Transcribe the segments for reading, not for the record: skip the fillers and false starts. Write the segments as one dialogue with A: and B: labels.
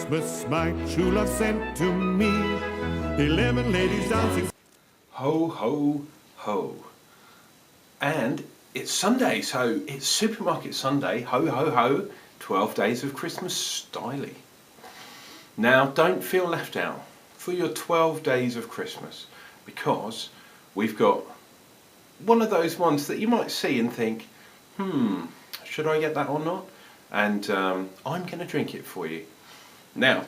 A: Christmas my true love sent to me. 11 ladies dancing.
B: Ho, ho, ho. And it's Sunday, so it's Supermarket Sunday. Ho, ho, ho. 12 days of Christmas styly. Now, don't feel left out for your 12 days of Christmas, because we've got one of those ones that you might see and think, should I get that or not? And I'm going to drink it for you. Now,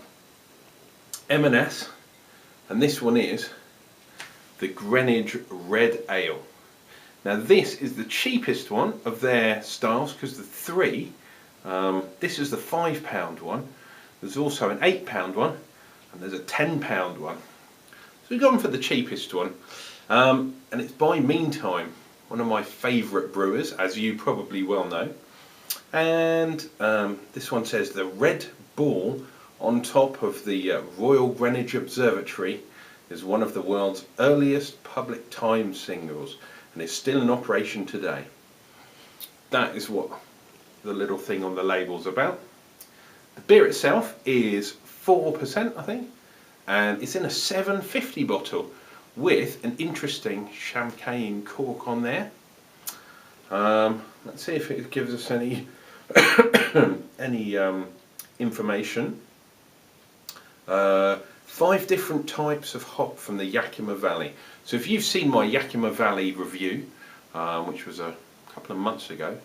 B: M&S, and this one is the Greenwich Red Ale. Now this is the cheapest one of their styles, because the three, this is the £5 one, there's also an £8 one, and there's a £10 one. So we've gone for the cheapest one, and it's by Meantime, one of my favourite brewers, as you probably well know. And this one says the red ball on top of the Royal Greenwich Observatory is one of the world's earliest public time signals and is still in operation today. That is what the little thing on the label's about. The beer itself is 4%, I think, and it's in a 750 bottle with an interesting champagne cork on there. Let's see if it gives us any any information. 5 different types of hop from the Yakima Valley. So if you've seen my Yakima Valley review, which was a couple of months ago,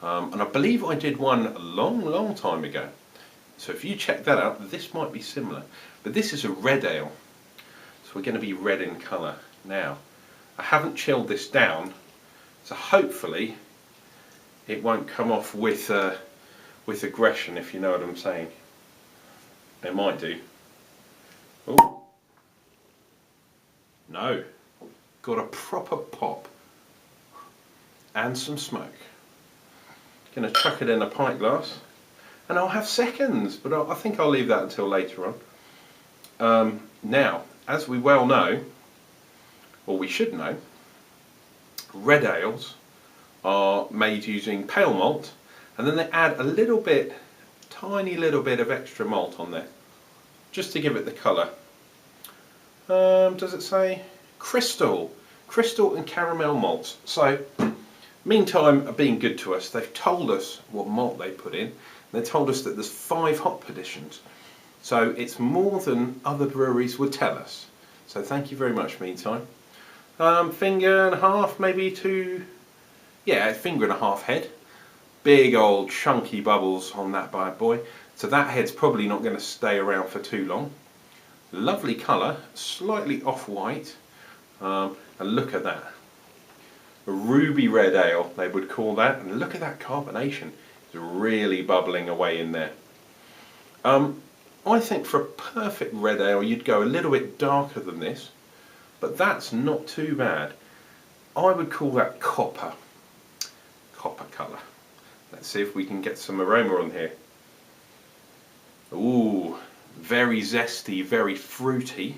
B: and I believe I did one a long time ago, so if you check that out, this might be similar. But this is a red ale, so we're going to be red in colour. Now, I haven't chilled this down, so hopefully it won't come off with aggression, if you know what I'm saying. It might do. Oh, no, got a proper pop and some smoke. Gonna chuck it in a pint glass, and I'll have seconds, but I think I'll leave that until later on. Now, as we well know, or we should know, red ales are made using pale malt, and then they add a little bit, tiny little bit of extra malt on there, just to give it the colour. Does it say crystal and caramel malts? So Meantime are being good to us. They've told us what malt they put in. They told us that there's 5 hop additions, so it's more than other breweries would tell us. So thank you very much, Meantime. Finger and a half, maybe 2, yeah, finger and a half head. Big old chunky bubbles on that bad boy. So that head's probably not going to stay around for too long. Lovely colour, slightly off-white, and look at that. A ruby red ale, they would call that, and look at that carbonation. It's really bubbling away in there. I think for a perfect red ale you'd go a little bit darker than this, but that's not too bad. I would call that copper colour. Let's see if we can get some aroma on here. Ooh, very zesty, very fruity.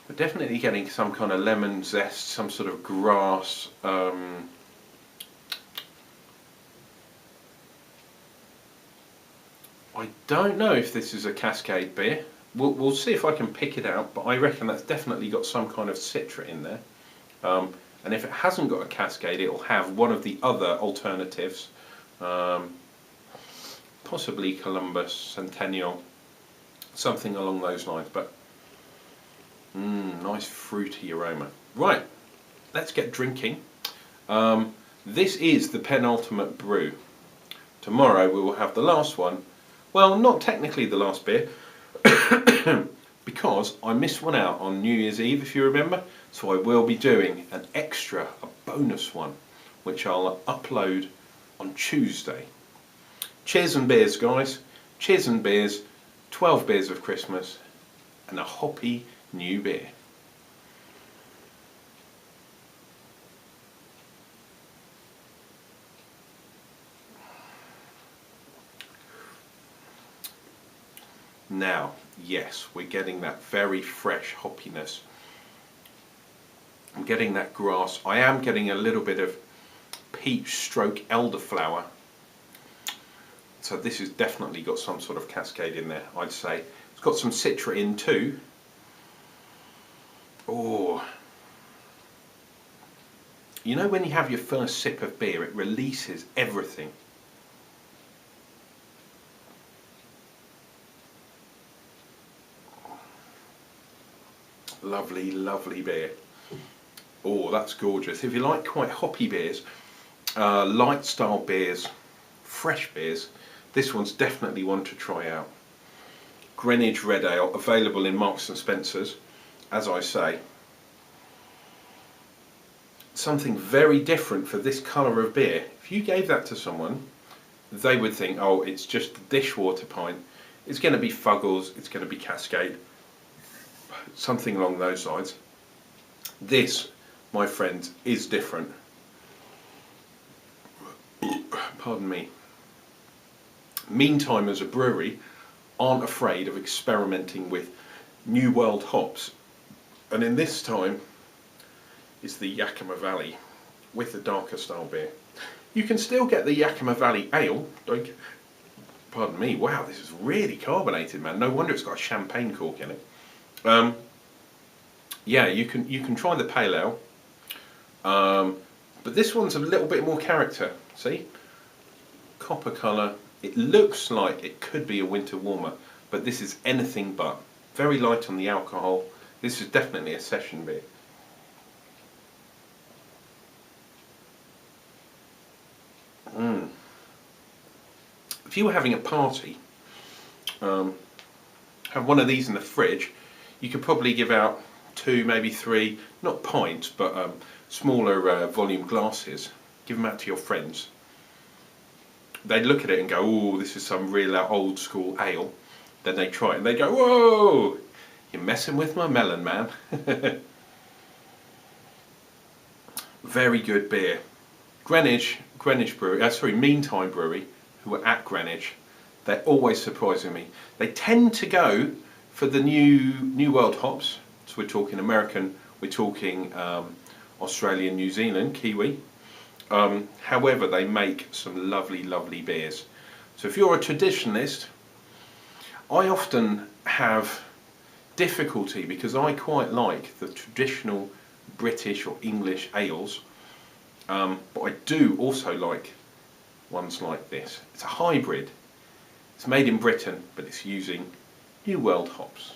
B: We're definitely getting some kind of lemon zest, some sort of grass. I don't know if this is a Cascade beer. We'll see if I can pick it out, but I reckon that's definitely got some kind of Citra in there. And if it hasn't got a Cascade, it'll have one of the other alternatives. Possibly Columbus, Centennial, something along those lines. But nice fruity aroma. Right, let's get drinking. This is the penultimate brew. Tomorrow we will have the last one. Well, not technically the last beer, because I missed one out on New Year's Eve, if you remember. So I will be doing an extra, a bonus one, which I'll upload on Tuesday. Cheers and beers, guys. Cheers and beers. 12 beers of Christmas and a hoppy new beer. Now, yes, we're getting that very fresh hoppiness. I'm getting that grass. I am getting a little bit of peach stroke elderflower. So this has definitely got some sort of cascade in there, I'd say. It's got some Citra in too. Oh, you know when you have your first sip of beer, it releases everything. Lovely, lovely beer. Oh, that's gorgeous. If you like quite hoppy beers, light style beers, fresh beers, this one's definitely one to try out. Greenwich Red Ale, available in Marks and Spencer's, as I say. Something very different for this colour of beer. If you gave that to someone, they would think, oh, it's just a dishwater pint. It's going to be Fuggles, it's going to be Cascade, something along those lines. This, my friends, is different. Pardon me. Meantime, as a brewery, aren't afraid of experimenting with New World hops. And in this time is the Yakima Valley with the darker style beer. You can still get the Yakima Valley Ale. Pardon me, wow, this is really carbonated, man. No wonder it's got a champagne cork in it. Yeah, you can try the pale ale, but this one's a little bit more character. See, copper colour. It looks like it could be a winter warmer, but this is anything but. Very light on the alcohol. This is definitely a session beer. If you were having a party, have one of these in the fridge, you could probably give out 2, maybe 3, not pints, but smaller volume glasses. Give them out to your friends. They'd look at it and go, oh, this is some real old school ale. Then they try it and they go, whoa, you're messing with my melon, man. Very good beer. Greenwich Brewery, Meantime Brewery, who are at Greenwich, they're always surprising me. They tend to go for the New World hops. So we're talking American, we're talking Australian, New Zealand, Kiwi. However, they make some lovely, lovely beers. So if you're a traditionalist, I often have difficulty because I quite like the traditional British or English ales, but I do also like ones like this. It's a hybrid. It's made in Britain, but it's using New World hops.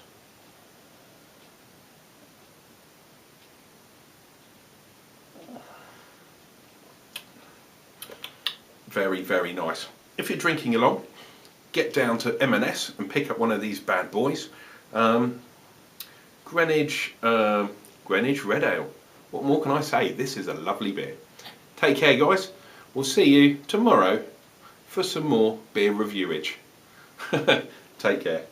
B: Very, very nice. If you're drinking along, get down to M&S and pick up one of these bad boys. Greenwich Red Ale. What more can I say? This is a lovely beer. Take care, guys. We'll see you tomorrow for some more beer reviewage. Take care.